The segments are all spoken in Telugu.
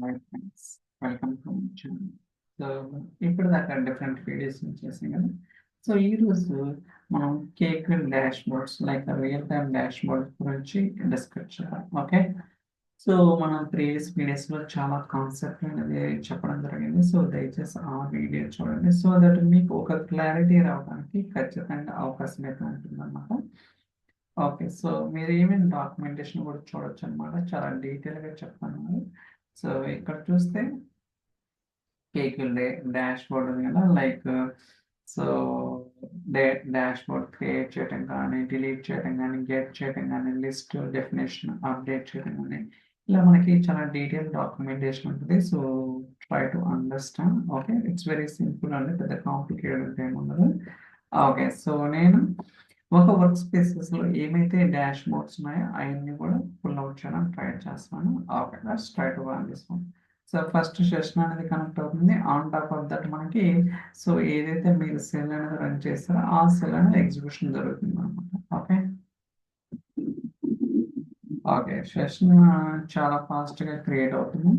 Hi friends, welcome to my channel. So ఇప్పుడు దాకా డిఫరెంట్ వీడియోస్ చేసాం కదా. సో ఈరోజు మనం cake dash boards like real time dash board గురించి డిస్కస్ చేద్దాం. ఓకే, సో మనం ప్రీవియస్ వీడియోస్లో చాలా కాన్సెప్ట్ అనేది చెప్పడం జరిగింది. సో దయచేసి ఆ వీడియో చూడండి, సో దట్ మీకు ఒక క్లారిటీ రావడానికి ఖచ్చితంగా అవకాశం అయితే ఉంటుందన్నమాట. ఓకే, సో మీరు ఏమేమి డాక్యుమెంటేషన్ కూడా చూడొచ్చు అనమాట, చాలా డీటెయిల్గా చెప్తాను. సో ఇక్కడ చూస్తే కేక్ డాష్ బోర్డ్ ఉంది కదా, like so dash board create చేయడం కానీ, డిలీట్ చేయడం కానీ, గెట్ చేయడం కానీ, లిస్ట్ డెఫినేషన్ అప్డేట్ చేయడం కానీ, ఇలా మనకి చాలా డీటెయిల్ డాక్యుమెంటేషన్ ఉంటుంది. So try to understand. Okay, it's very simple అండి, పెద్ద కాంప్లికేటెడ్ ఏమి ఉండదు. ఓకే, సో నేను ఒక వర్క్ స్పేసెస్లో ఏమైతే డాష్ బోర్డ్స్ ఉన్నాయో అవన్నీ కూడా ఫుల్ అవుట్ చేయడానికి ట్రై చేస్తాను. Okay, let's try to run this one. So first session అనేది కనెక్ట్ అవుతుంది. ఆన్ టాప్ ఆఫ్ దట్ మనకి సో ఏదైతే మీరు సెల్ అనేది రన్ చేస్తారో ఆ సెల్ అనేది ఎగ్జిక్యూషన్ జరుగుతుంది అనమాట. ఓకే ఓకే, సెషన్ చాలా ఫాస్ట్గా క్రియేట్ అవుతుంది.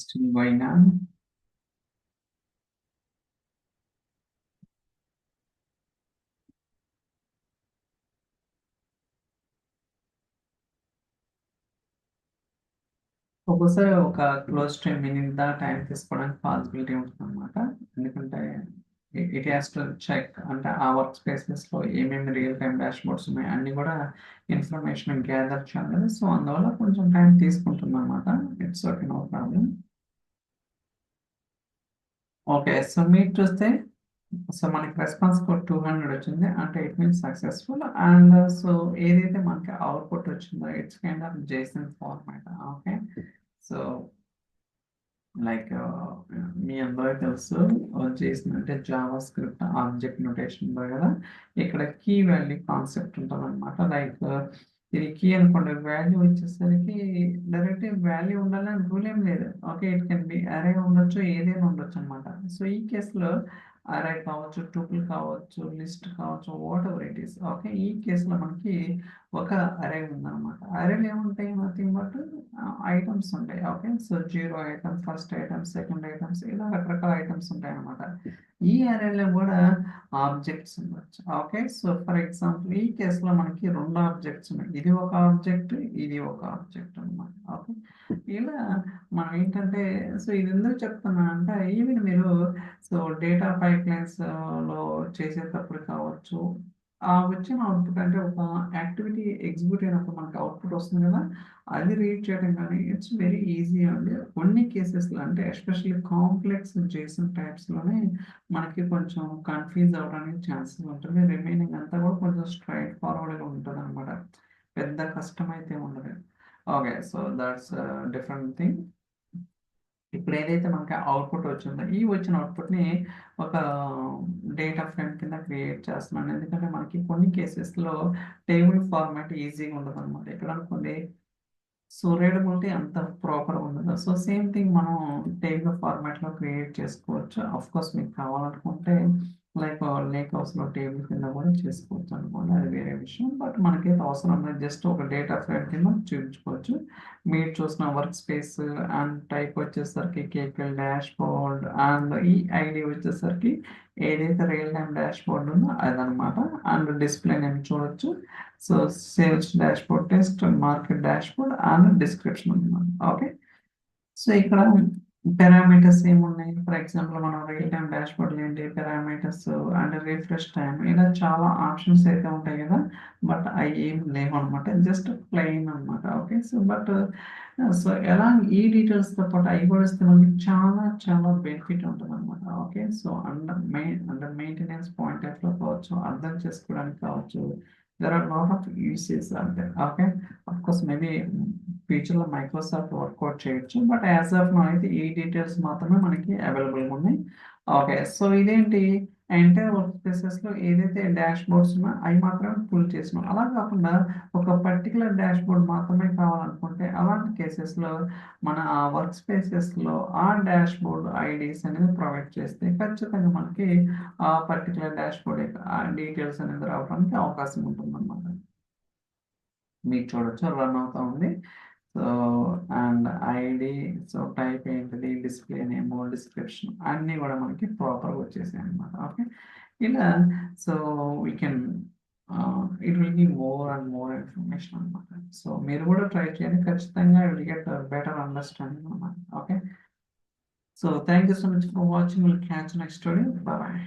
Still going on. ఒక్కోసారి ఒక క్లోజ్ టు మినిట్ దా టైం తీసుకోవడానికి పాసిబిలిటీ ఉంటుంది అనమాట. ఎందుకంటే ఇట్ హ్యాస్ టు చెక్, అంటే ఆ వర్క్ స్పేసెస్లో ఏమేమి రియల్ టైం డాష్ బోర్డ్స్ ఉన్నాయి అన్ని కూడా ఇన్ఫర్మేషన్ గ్యాదర్ చేయాలి. సో అందువల్ల కొంచెం టైం తీసుకుంటుంది అనమాట. It's okay, no problem. Okay, so మీరు చూస్తే సో మనకి రెస్పాన్స్ కోడ్ 200 వచ్చింది, అంటే it means successful. And so ఏదైతే మనకి అవుట్పుట్ వచ్చిందో it's kind of JSON format. Okay, so like మీ అందరికీ తెలుసు చేసిన అంటే జావా స్క్రిప్ట్ ఆబ్జెక్ట్ నోటేషన్ ఉంటుంది కదా. ఇక్కడ కీ వాల్యూ కాన్సెప్ట్ ఉంటుంది అనమాట. లైక్ ఇది కీ అనుకోండి, వాల్యూ వచ్చేసరికి డైరెక్ట్ వాల్యూ ఉండాలని రూల్ ఏం లేదు. ఓకే, ఇట్ కెన్ బి అరే ఉండొచ్చు, ఏదైనా ఉండొచ్చు అనమాట. సో ఈ కేసులో అరే కావచ్చు, టూపుల్ కావచ్చు, లిస్ట్ కావచ్చు, what ever it is. Okay, ఈ కేసులో మనకి ఒక అరే ఉందన్నమాట. అరేలు ఏముంటాయి, నథింగ్ బట్ ఐటమ్స్ ఉంటాయి. Okay, so 0 item, first item, second items, ఇలా రకరకాల ఐటమ్స్ ఉంటాయి అన్నమాట. ఈ అరేలో కూడా ఆబ్జెక్ట్స్ ఉండొచ్చు. ఓకే, సో ఫర్ ఎగ్జాంపుల్ ఈ కేసులో మనకి రెండు ఆబ్జెక్ట్స్ ఉన్నాయి. ఇది ఒక ఆబ్జెక్ట్, ఇది ఒక ఆబ్జెక్ట్ అనమాట. ఓకే, ఇలా మనం ఏంటంటే సో ఇది ఎందుకు చెప్తున్నా అంటే ఈవెన్ మీరు సో డేటా పైప్లైన్స్ లో చేసేటప్పుడు కావచ్చు, ఆ వచ్చిన అవుట్పుట్ అంటే ఒక యాక్టివిటీ ఎగ్జిక్యూట్ అయినప్పుడు మనకి అవుట్పుట్ వస్తుంది కదా, అది రీడ్ చేయడం కానీ ఇట్స్ వెరీ ఈజీ అండి. కొన్ని కేసెస్లో అంటే ఎస్పెషల్లీ కాంప్లెక్స్ జేసన్ టైప్స్లోనే మనకి కొంచెం కన్ఫ్యూజ్ అవ్వడానికి ఛాన్సెస్ ఉంటుంది. రిమైనింగ్ అంతా కూడా కొంచెం స్ట్రైట్ ఫార్వర్డ్గా ఉంటుంది అనమాట, పెద్ద కష్టం అయితే ఉండదు. Okay, so that's different thing. ఇప్పుడు ఏదైతే మనకి అవుట్పుట్ వచ్చిందో ఈ వచ్చిన అవుట్పుట్ని ఒక డేటా ఫ్రేమ్ కింద క్రియేట్ చేస్తున్నాను. ఎందుకంటే మనకి కొన్ని కేసెస్లో టేబుల్ ఫార్మాట్ ఈజీగా ఉండదు అనమాట. ఇక్కడ అనుకోండి సో రీడబిలిటీ అంత ప్రాపర్ ఉండదు. సో సేమ్ థింగ్ మనం టేబుల్ ఫార్మాట్లో క్రియేట్ చేసుకోవచ్చు. అఫ్ కోర్స్ మీకు కావాలనుకుంటే లైక్ లేక్ హౌస్లో టేబుల్ కింద కూడా చేసుకోవచ్చు అనుకోండి, అది వేరే విషయం. బట్ మనకైతే అవసరం లేదు, జస్ట్ ఒక డేటా ఫ్రేమ్ కింద చూపించుకోవచ్చు. మీరు చూసిన వర్క్ స్పేస్ అండ్ టైప్ వచ్చేసరికి కేకల్ డాష్ బోర్డ్, అండ్ ఈ ఐడి వచ్చేసరికి ఏదైతే రియల్ టైం డాష్ బోర్డ్ ఉందో అదనమాట. అండ్ డిస్ప్లే నేను చూడొచ్చు. So sales dash board, test market dash board and description అనమాట. ఓకే, సో ఇక్కడ పారామీటర్స్ ఏమున్నాయి, ఫర్ ఎగ్జాంపుల్ మనం రియల్ టైం డాష్ బోర్డ్ ఏంటి పారామీటర్స్ అండ్ రిఫ్రెష్ టైం, ఇలా చాలా ఆప్షన్స్ అయితే ఉంటాయి కదా. బట్ అవి ఏం లేవు అనమాట, జస్ట్ ప్లెయిన్ అనమాట. ఓకే, సో బట్ సో ఎలా ఈ డీటెయిల్స్తో పాటు అవి కూడా ఇస్తే మనకి చాలా చాలా బెనిఫిట్ ఉంటుంది అనమాట. Okay, so under maintenance point of లో కావచ్చు, అర్థం చేసుకోవడానికి కావచ్చు, there are a lot of uses out there. Okay, of course maybe ఫ్యూచర్లో మైక్రోసాఫ్ట్ వర్కౌట్ చేయొచ్చు, బట్ యాజ్ ఆఫ్ నో అయితే ఈ డీటెయిల్స్ మాత్రమే మనకి అవైలబుల్గా ఉన్నాయి. ఓకే, సో ఇదేంటి ఎంటైర్ వర్క్ స్పేసెస్లో ఏదైతే డాష్ బోర్డ్స్ ఉన్నా అవి మాత్రమే పుల్ చేసినాం. అలా కాకుండా ఒక పర్టికులర్ డాష్ బోర్డ్ మాత్రమే కావాలనుకుంటే అలాంటి కేసెస్లో మన ఆ వర్క్ స్పేసెస్లో ఆ డాష్ బోర్డ్ ఐడీస్ అనేది ప్రొవైడ్ చేస్తే ఖచ్చితంగా మనకి ఆ పర్టికులర్ డాష్ బోర్డ్ డీటెయిల్స్ అనేది రావడానికి అవకాశం ఉంటుంది అన్నమాట. మీకు చూడొచ్చు రన్ అవుతా ఉంది. So and ID, so type ఏంటిది, డిస్ప్లే నేమ్, డిస్క్రిప్షన్ అన్నీ కూడా మనకి ప్రాపర్గా వచ్చేసాయి అనమాట. ఓకే, ఇలా so we can it will be more and more information అనమాట. సో మీరు కూడా ట్రై చేయండి, ఖచ్చితంగా విల్ గెట్ బెటర్ అండర్స్టాండింగ్ అనమాట. Okay, so thank you so much for watching. Will catch next video. Bye.